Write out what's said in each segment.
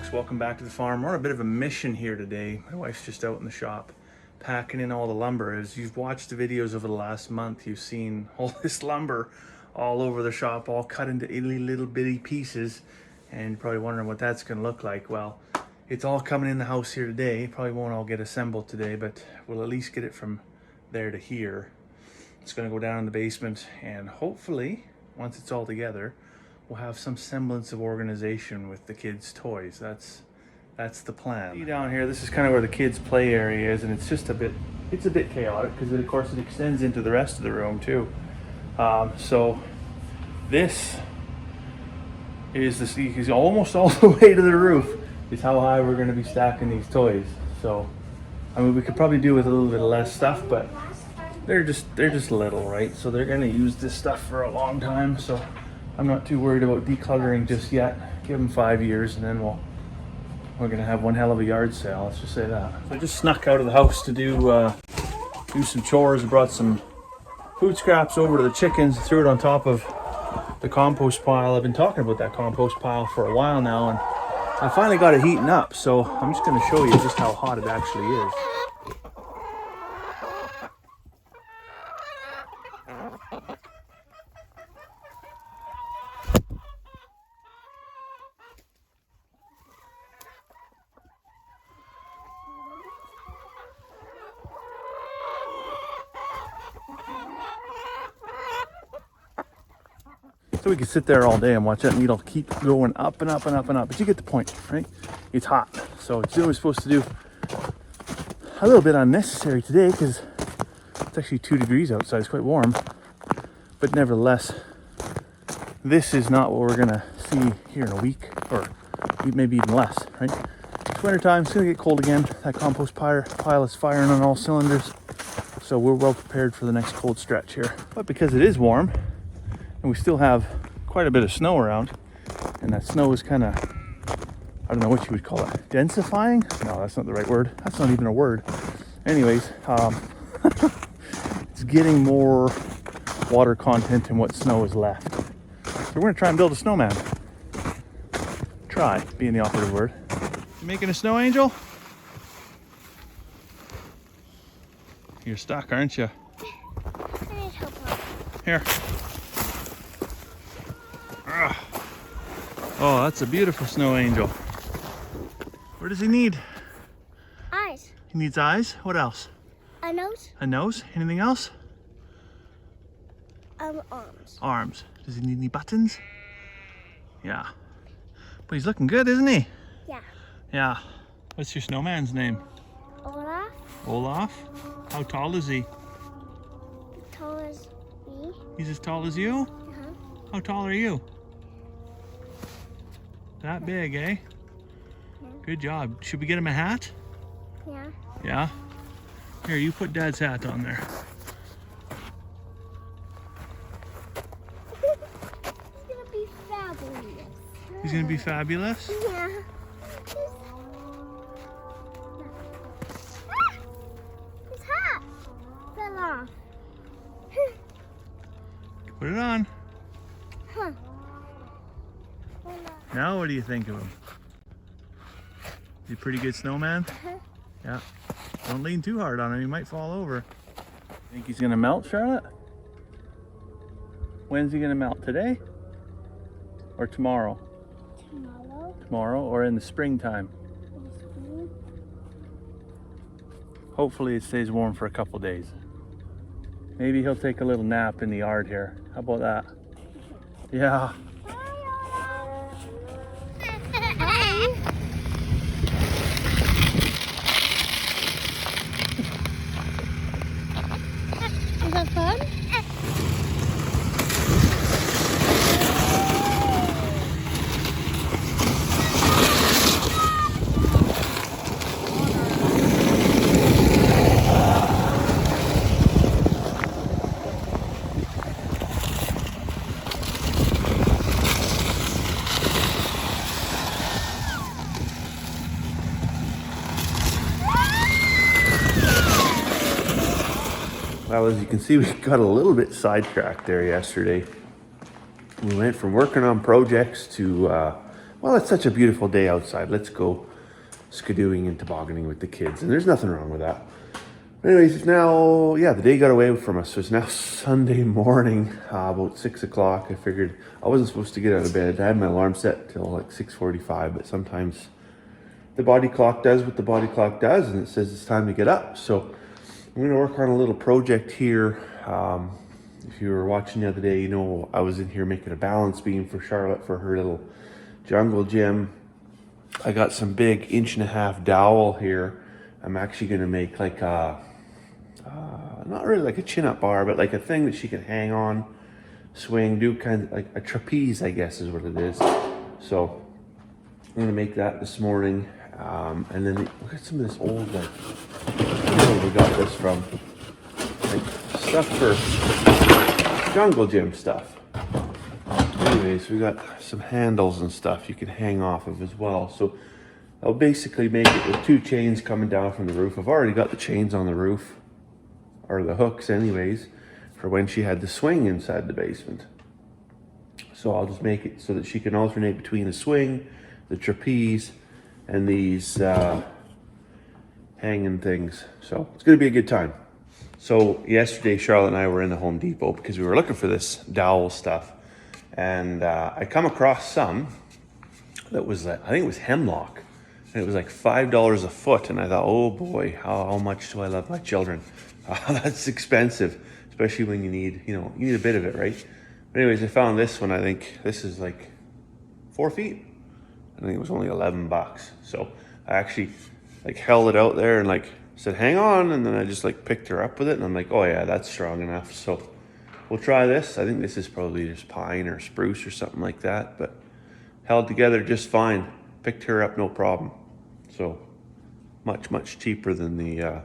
folks, welcome back to the farm. We're on a bit of a mission here today. My wife's just out in the shop packing in all the lumber. As you've watched the videos over the last month, you've seen all this lumber all over the shop, all cut into little bitty pieces, and you're probably wondering what that's going to look like. Well, it's all coming in the house here today. Probably won't all get assembled today, but we'll at least get it from there to here. It's going to go down in the basement, and hopefully once it's all together, we'll have some semblance of organization with the kids' toys. That's the plan. See down here, this is kind of where the kids' play area is, and it's just a bit chaotic because of course it extends into the rest of the room too. So this is almost all the way to the roof is how high we're going to be stacking these toys. So I mean, we could probably do with a little bit less stuff, but they're just little, right? So they're going to use this stuff for a long time. So I'm not too worried about decluttering just yet. Give them 5 years and then we're gonna have one hell of a yard sale, let's just say that. So I just snuck out of the house to do some chores. I brought some food scraps over to the chickens, threw it on top of the compost pile. I've been talking about that compost pile for a while now, and I finally got it heating up. So I'm just gonna show you just how hot it actually is. So we could sit there all day and watch that needle keep going up and up and up and up. But you get the point, right? It's hot. So it's doing what we're supposed to do. A little bit unnecessary today because it's actually 2 degrees outside. It's quite warm. But nevertheless, this is not what we're going to see here in a week, or maybe even less, right? It's winter time. It's going to get cold again. That compost pile is firing on all cylinders. So we're well prepared for the next cold stretch here. But because it is warm, and we still have quite a bit of snow around, and that snow is kind of, I don't know what you would call it, densifying? No, that's not the right word. That's not even a word. Anyways, it's getting more water content in what snow is left. So we're gonna try and build a snowman. Try being the operative word. You making a snow angel? You're stuck, aren't you? I need help. Here. Oh, that's a beautiful snow angel. What does he need? Eyes. He needs eyes. What else? A nose. A nose? Anything else? Arms. Arms. Does he need any buttons? Yeah. But he's looking good, isn't he? Yeah. Yeah. What's your snowman's name? Olaf. Olaf? How tall is he? Tall as me. He's as tall as you? Uh-huh. How tall are you? That big, eh? Yeah. Good job. Should we get him a hat? Yeah. Yeah? Here, you put Dad's hat on there. He's gonna be fabulous. He's gonna be fabulous? Yeah. His hat fell off. Put it on. Huh. Now what do you think of him? Is he a pretty good snowman? Uh-huh. Yeah. Don't lean too hard on him, he might fall over. Think he's gonna melt, Charlotte? When's he gonna melt? Today? Or tomorrow? Tomorrow. Tomorrow or in the springtime? Hopefully it stays warm for a couple days. Maybe he'll take a little nap in the yard here. How about that? Yeah. Is that fun? Well, as you can see, we got a little bit sidetracked there yesterday. We went from working on projects to, well, well, it's such a beautiful day outside. Let's go skidooing and tobogganing with the kids. And there's nothing wrong with that. Anyways, it's now, yeah, the day got away from us. So it's now Sunday morning, about 6 o'clock. I figured I wasn't supposed to get out of bed. I had my alarm set till like 6:45, but sometimes the body clock does what the body clock does, and it says it's time to get up. So I'm gonna work on a little project here. If you were watching the other day, you know I was in here making a balance beam for Charlotte for her little jungle gym. I got some big 1.5-inch dowel here. I'm actually gonna make like a, not really like a chin-up bar, but like a thing that she can hang on, swing, do kind of like a trapeze, I guess is what it is. So I'm gonna make that this morning. And then look at some of this old, like, I don't know where we got this from. Like stuff for jungle gym stuff. Anyways, we got some handles and stuff you can hang off of as well. So I'll basically make it with 2 chains coming down from the roof. I've already got the chains on the roof, or the hooks anyways, for when she had the swing inside the basement. So I'll just make it so that she can alternate between the swing, the trapeze, and these hanging things. So it's gonna be a good time. So yesterday, Charlotte and I were in the Home Depot because we were looking for this dowel stuff. And I come across some that was, I think it was hemlock. And it was like $5 a foot. And I thought, oh boy, how much do I love my children? That's expensive, especially when you need, you need a bit of it, right? But anyways, I found this one. I think this is like 4 feet. I think it was only $11. So I actually like held it out there and like said, hang on. And then I just like picked her up with it. And I'm like, oh yeah, that's strong enough. So we'll try this. I think this is probably just pine or spruce or something like that, but held together just fine. Picked her up, no problem. So much cheaper than the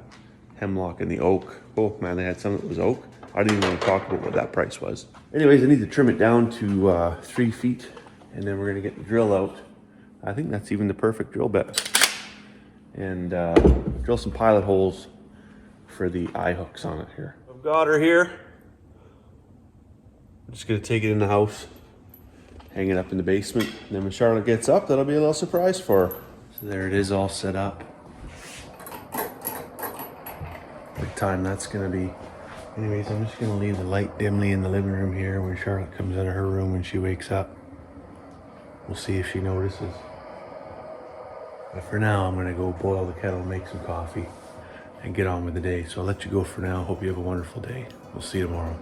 hemlock and the oak. Oh man, they had some that was oak. I didn't even want to talk about what that price was. Anyways, I need to trim it down to 3 feet, and then we're gonna get the drill out. I think that's even the perfect drill bit. And drill some pilot holes for the eye hooks on it here. I've got her here. I'm just gonna take it in the house, hang it up in the basement, and then when Charlotte gets up, that'll be a little surprise for her. So there it is, all set up. What time that's gonna be. Anyways, I'm just gonna leave the light dimly in the living room here when Charlotte comes out of her room when she wakes up. We'll see if she notices. But for now, I'm gonna go boil the kettle, make some coffee, and get on with the day. So I'll let you go for now. Hope you have a wonderful day. We'll see you tomorrow.